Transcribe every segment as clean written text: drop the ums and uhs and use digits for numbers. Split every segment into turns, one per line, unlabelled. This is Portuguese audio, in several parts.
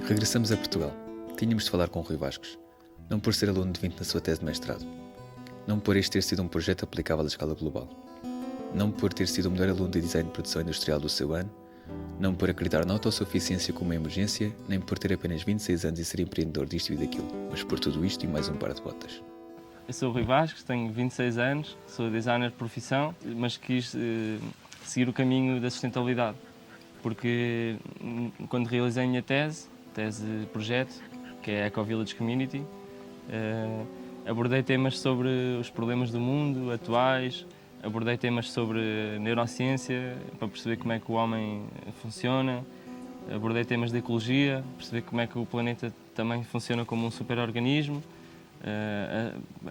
Regressamos a Portugal. Tínhamos de falar com o Rui Vasques. Não por ser aluno de 20 na sua tese de mestrado. Não por este ter sido um projeto aplicável à escala global. Não por ter sido o melhor aluno de Design de Produção Industrial do seu ano. Não por acreditar na autossuficiência como uma emergência, nem por ter apenas 26 anos e ser empreendedor disto e daquilo, mas por tudo isto e mais um par de botas.
Eu sou o Rui Vasques, tenho 26 anos, sou designer de profissão, mas quis seguir o caminho da sustentabilidade, porque quando realizei a minha tese de projeto, que é a Eco Village Community, abordei temas sobre os problemas do mundo atuais, abordei temas sobre neurociência, para perceber como é que o homem funciona, abordei temas de ecologia, perceber como é que o planeta também funciona como um superorganismo.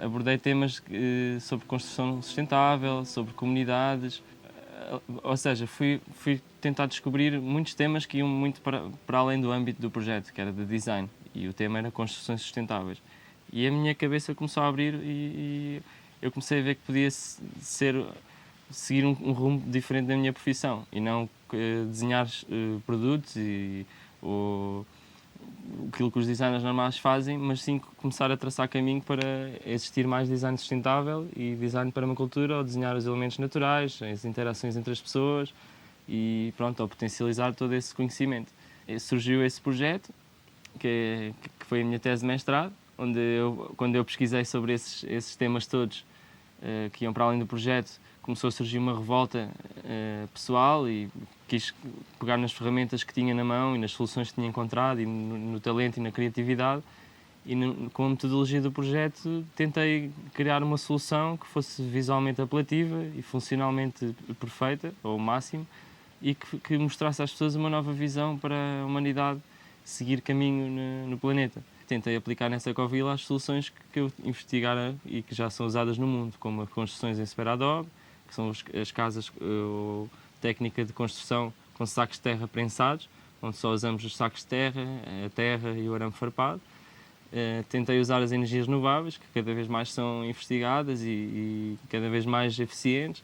Abordei temas sobre construção sustentável, sobre comunidades, ou seja, fui tentar descobrir muitos temas que iam muito para além do âmbito do projeto, que era de design, e o tema era construções sustentáveis. E a minha cabeça começou a abrir e eu comecei a ver que podia seguir um rumo diferente da minha profissão, e não desenhar produtos ou aquilo que os designers normais fazem, mas sim começar a traçar caminho para existir mais design sustentável e design para uma cultura, ou desenhar os elementos naturais, as interações entre as pessoas e pronto, ou potencializar todo esse conhecimento. E surgiu esse projeto, que foi a minha tese de mestrado, onde quando eu pesquisei sobre esses temas todos que iam para além do projeto, começou a surgir uma revolta pessoal e quis pegar nas ferramentas que tinha na mão e nas soluções que tinha encontrado e no talento e na criatividade, e com a metodologia do projeto tentei criar uma solução que fosse visualmente apelativa e funcionalmente perfeita, ao máximo, e que mostrasse às pessoas uma nova visão para a humanidade seguir caminho no planeta. Tentei aplicar nessa Ecovila as soluções que eu investigara e que já são usadas no mundo, como as construções em Superadobe, que são as casas ou técnica de construção com sacos de terra prensados, onde só usamos os sacos de terra, a terra e o arame farpado. Tentei usar as energias renováveis, que cada vez mais são investigadas e cada vez mais eficientes.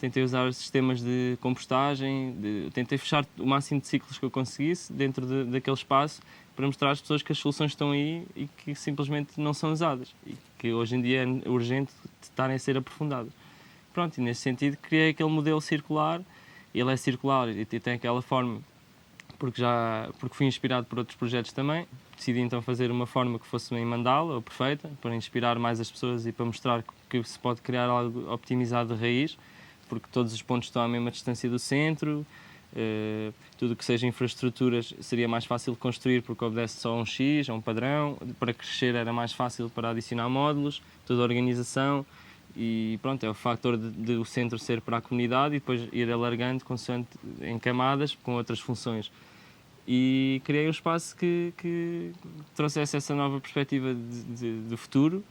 Tentei usar sistemas de compostagem, tentei fechar o máximo de ciclos que eu conseguisse dentro daquele espaço para mostrar às pessoas que as soluções estão aí e que simplesmente não são usadas e que hoje em dia é urgente de estarem a ser aprofundadas. Pronto, e nesse sentido criei aquele modelo circular. Ele é circular e tem aquela forma porque fui inspirado por outros projetos também. Decidi então fazer uma forma que fosse em mandala, ou perfeita, para inspirar mais as pessoas e para mostrar que se pode criar algo optimizado de raiz, porque todos os pontos estão à mesma distância do centro, tudo o que seja infraestruturas seria mais fácil de construir porque obedece só a um X, a um padrão. Para crescer era mais fácil para adicionar módulos, toda a organização. E pronto, é o fator de o centro ser para a comunidade e depois ir alargando consoante em camadas com outras funções. E criei um espaço que trouxesse essa nova perspectiva de futuro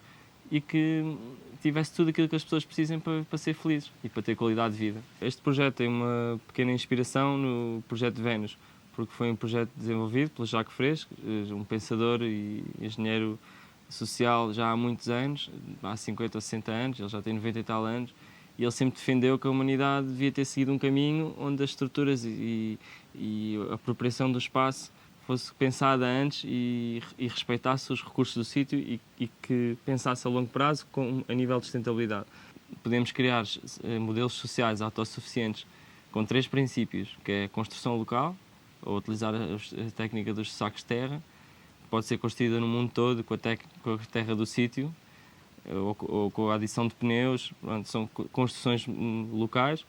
e que tivesse tudo aquilo que as pessoas precisam para ser felizes e para ter qualidade de vida. Este projeto tem uma pequena inspiração no projeto de Vênus, porque foi um projeto desenvolvido pelo Jacques Fresco, um pensador e engenheiro social já há muitos anos, há 50 ou 60 anos, ele já tem 90 e tal anos, e ele sempre defendeu que a humanidade devia ter seguido um caminho onde as estruturas e a apropriação do espaço fosse pensada antes e respeitasse os recursos do sítio e que pensasse a longo prazo a nível de sustentabilidade. Podemos criar modelos sociais autossuficientes com 3 princípios, que é a construção local, ou utilizar a técnica dos sacos de terra, pode ser construída no mundo todo com a terra do sítio ou com a adição de pneus. Pronto, são construções locais.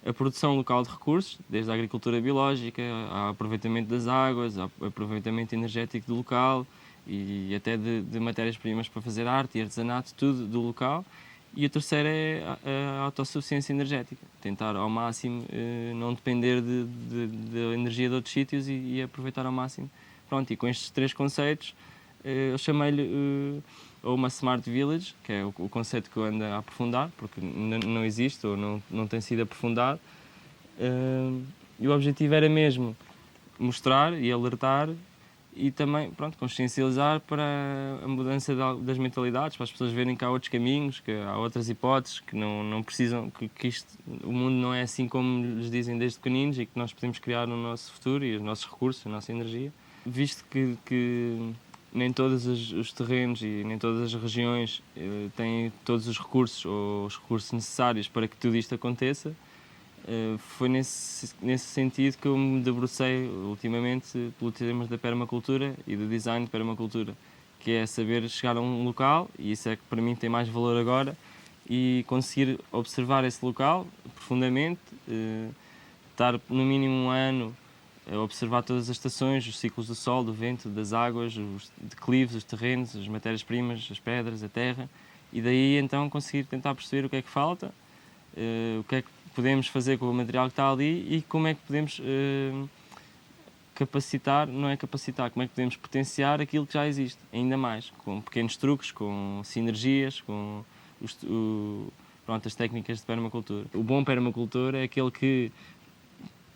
A produção local de recursos, desde a agricultura biológica, ao aproveitamento das águas, ao aproveitamento energético do local e até de matérias-primas para fazer arte e artesanato, tudo do local. E a terceira é a autossuficiência energética, tentar ao máximo não depender da energia de outros sítios e aproveitar ao máximo. Pronto, e com estes 3 conceitos, eu chamei-lhe uma Smart Village, que é o conceito que eu ando a aprofundar, porque não existe ou não tem sido aprofundado. E o objetivo era mesmo mostrar e alertar e também, pronto, consciencializar para a mudança das mentalidades, para as pessoas verem que há outros caminhos, que há outras hipóteses, que não precisam, que o mundo não é assim como lhes dizem desde pequeninos e que nós podemos criar o nosso futuro e os nossos recursos, a nossa energia. Visto que nem todos os terrenos e nem todas as regiões têm todos os recursos ou os recursos necessários para que tudo isto aconteça, foi nesse sentido que eu me debrucei ultimamente pelo tema da permacultura e do design de permacultura, que é saber chegar a um local, e isso é que para mim tem mais valor agora, e conseguir observar esse local profundamente, estar no mínimo um ano a observar todas as estações, os ciclos do sol, do vento, das águas, os declives, os terrenos, as matérias-primas, as pedras, a terra, e daí então conseguir tentar perceber o que é que falta, o que é que podemos fazer com o material que está ali e como é que podemos capacitar, não é capacitar, como é que podemos potenciar aquilo que já existe, ainda mais, com pequenos truques, com sinergias, com as técnicas de permacultura. O bom permacultor é aquele que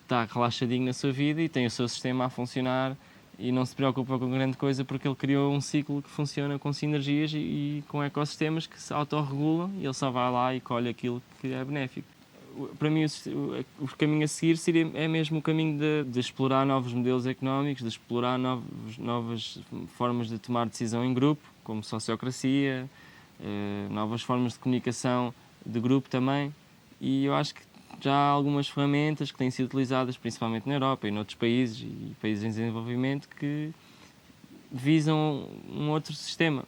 está relaxadinho na sua vida e tem o seu sistema a funcionar e não se preocupa com grande coisa porque ele criou um ciclo que funciona com sinergias e com ecossistemas que se autorregulam e ele só vai lá e colhe aquilo que é benéfico. Para mim, o caminho a seguir é mesmo o caminho de explorar novos modelos económicos, de explorar novas formas de tomar decisão em grupo, como sociocracia, novas formas de comunicação de grupo também. E eu acho que já há algumas ferramentas que têm sido utilizadas, principalmente na Europa e noutros países e países em desenvolvimento, que visam um outro sistema,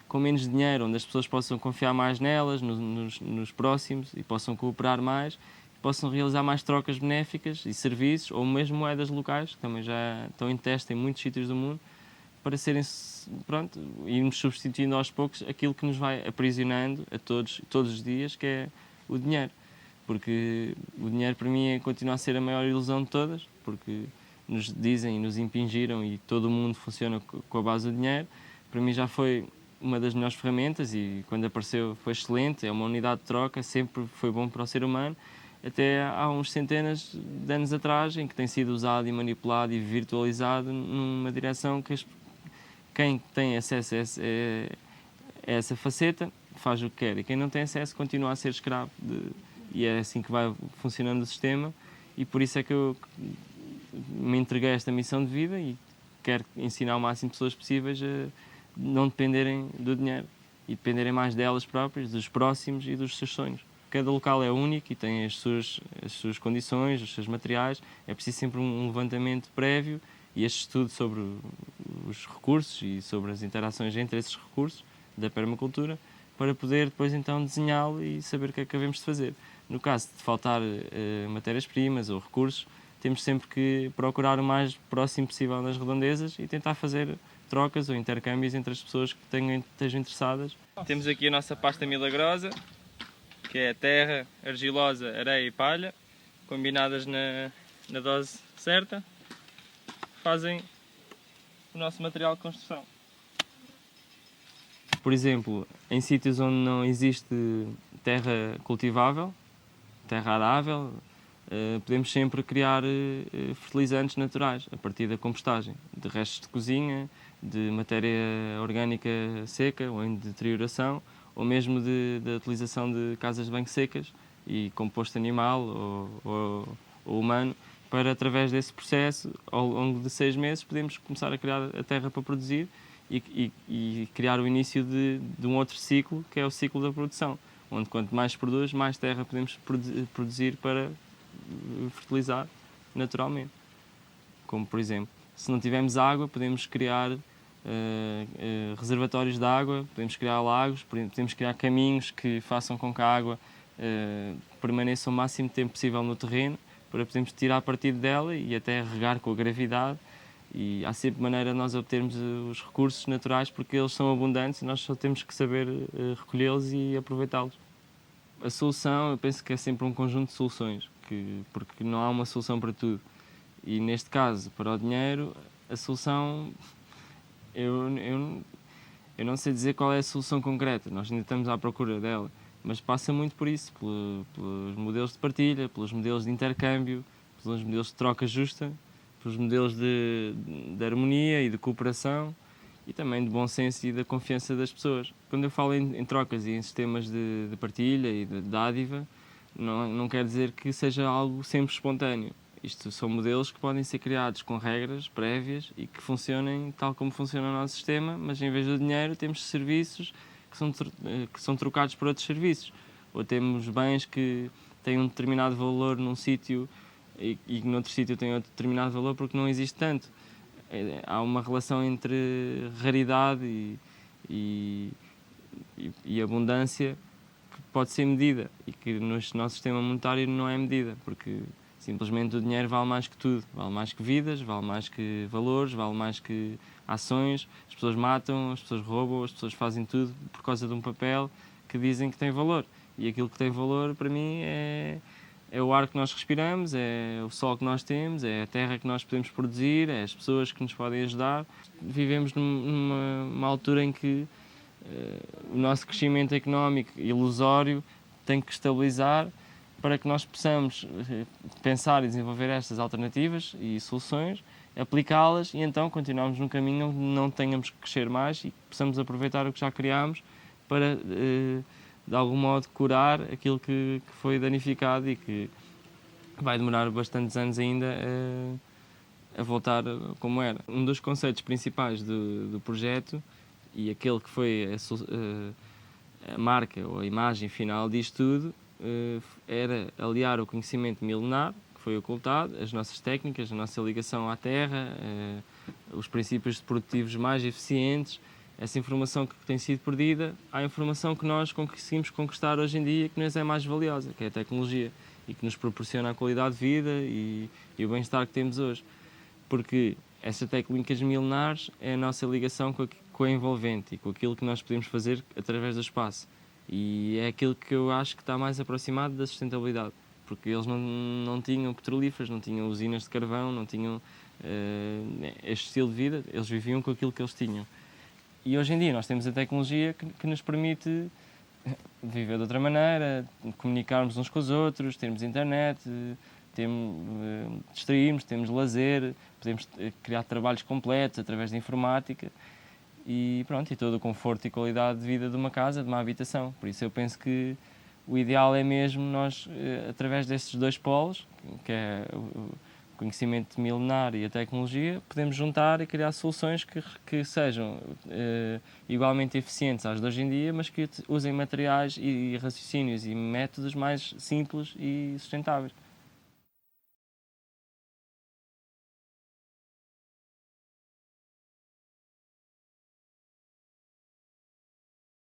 com menos dinheiro, onde as pessoas possam confiar mais nelas, nos próximos, e possam cooperar mais, possam realizar mais trocas benéficas e serviços, ou mesmo moedas locais, que também já estão em teste em muitos sítios do mundo, para serem, irmos substituindo aos poucos aquilo que nos vai aprisionando a todos os dias, que é o dinheiro. Porque o dinheiro para mim continua a ser a maior ilusão de todas, porque nos dizem e nos impingiram e todo o mundo funciona com a base do dinheiro. Para mim já foi uma das melhores ferramentas e quando apareceu foi excelente, é uma unidade de troca, sempre foi bom para o ser humano, até há uns centenas de anos atrás, em que tem sido usado e manipulado e virtualizado numa direção que quem tem acesso a essa faceta faz o que quer e quem não tem acesso continua a ser escravo e é assim que vai funcionando o sistema e por isso é que eu me entreguei a esta missão de vida e quero ensinar o máximo de pessoas possíveis a não dependerem do dinheiro e dependerem mais delas próprias, dos próximos e dos seus sonhos. Cada local é único e tem as suas condições, os seus materiais, é preciso sempre um levantamento prévio e este estudo sobre os recursos e sobre as interações entre esses recursos da permacultura para poder depois então desenhá-lo e saber o que é que devemos de fazer. No caso de faltar matérias-primas ou recursos, temos sempre que procurar o mais próximo possível das redondezas e tentar fazer trocas ou intercâmbios entre as pessoas que estejam interessadas. Temos aqui a nossa pasta milagrosa, que é terra, argilosa, areia e palha, combinadas na dose certa, fazem o nosso material de construção. Por exemplo, em sítios onde não existe terra cultivável, terra arável, podemos sempre criar fertilizantes naturais a partir da compostagem, de restos de cozinha, de matéria orgânica seca ou em deterioração, ou mesmo da utilização de casas de banho secas e composto animal ou humano, para através desse processo, ao longo de 6 meses, podemos começar a criar a terra para produzir e criar o início de um outro ciclo, que é o ciclo da produção, onde quanto mais produz, mais terra podemos produzir para fertilizar naturalmente. Como, por exemplo, se não tivermos água, podemos criar reservatórios de água, podemos criar lagos, podemos criar caminhos que façam com que a água permaneça o máximo tempo possível no terreno, para podermos tirar partido dela e até regar com a gravidade. E há sempre maneira de nós obtermos os recursos naturais porque eles são abundantes e nós só temos que saber recolhê-los e aproveitá-los. A solução, eu penso que é sempre um conjunto de soluções, porque não há uma solução para tudo. E neste caso, para o dinheiro, a solução, eu não sei dizer qual é a solução concreta, nós ainda estamos à procura dela, mas passa muito por isso, pelos modelos de partilha, pelos modelos de intercâmbio, pelos modelos de troca justa, pelos modelos de harmonia e de cooperação e também de bom senso e da confiança das pessoas. Quando eu falo em trocas e em sistemas de partilha e de dádiva, não quer dizer que seja algo sempre espontâneo. Isto são modelos que podem ser criados com regras prévias e que funcionem tal como funciona o nosso sistema, mas em vez do dinheiro temos serviços que são trocados por outros serviços. Ou temos bens que têm um determinado valor num sítio e noutro sítio têm outro determinado valor porque não existe tanto. Há uma relação entre raridade e abundância que pode ser medida e que no nosso sistema monetário não é medida, porque simplesmente o dinheiro vale mais que tudo, vale mais que vidas, vale mais que valores, vale mais que ações. As pessoas matam, as pessoas roubam, as pessoas fazem tudo por causa de um papel que dizem que tem valor. E aquilo que tem valor, para mim, é o ar que nós respiramos, é o sol que nós temos, é a terra que nós podemos produzir, é as pessoas que nos podem ajudar. Vivemos numa altura em que o nosso crescimento económico ilusório tem que estabilizar para que nós possamos pensar e desenvolver estas alternativas e soluções, aplicá-las e então continuarmos num caminho onde não tenhamos que crescer mais e possamos aproveitar o que já criámos para, de algum modo, curar aquilo que foi danificado e que vai demorar bastantes anos ainda a voltar como era. Um dos conceitos principais do projeto e aquele que foi a marca ou a imagem final disto tudo era aliar o conhecimento milenar, que foi ocultado, as nossas técnicas, a nossa ligação à terra, os princípios produtivos mais eficientes, essa informação que tem sido perdida, à informação que nós conseguimos conquistar hoje em dia, que nos é mais valiosa, que é a tecnologia, e que nos proporciona a qualidade de vida e o bem-estar que temos hoje. Porque essas técnicas milenares é a nossa ligação com a envolvente e com aquilo que nós podemos fazer através do espaço. E é aquilo que eu acho que está mais aproximado da sustentabilidade, porque eles não tinham petrolíferas, não tinham usinas de carvão, não tinham este estilo de vida, eles viviam com aquilo que eles tinham. E hoje em dia nós temos a tecnologia que nos permite viver de outra maneira, comunicarmos uns com os outros, termos internet, distrairmos, temos lazer, podemos criar trabalhos completos através da informática e pronto, e todo o conforto e qualidade de vida de uma casa, de uma habitação. Por isso eu penso que o ideal é mesmo nós, através destes dois polos, que é o conhecimento milenar e a tecnologia, podemos juntar e criar soluções que sejam igualmente eficientes às de hoje em dia, mas que usem materiais e raciocínios e métodos mais simples e sustentáveis.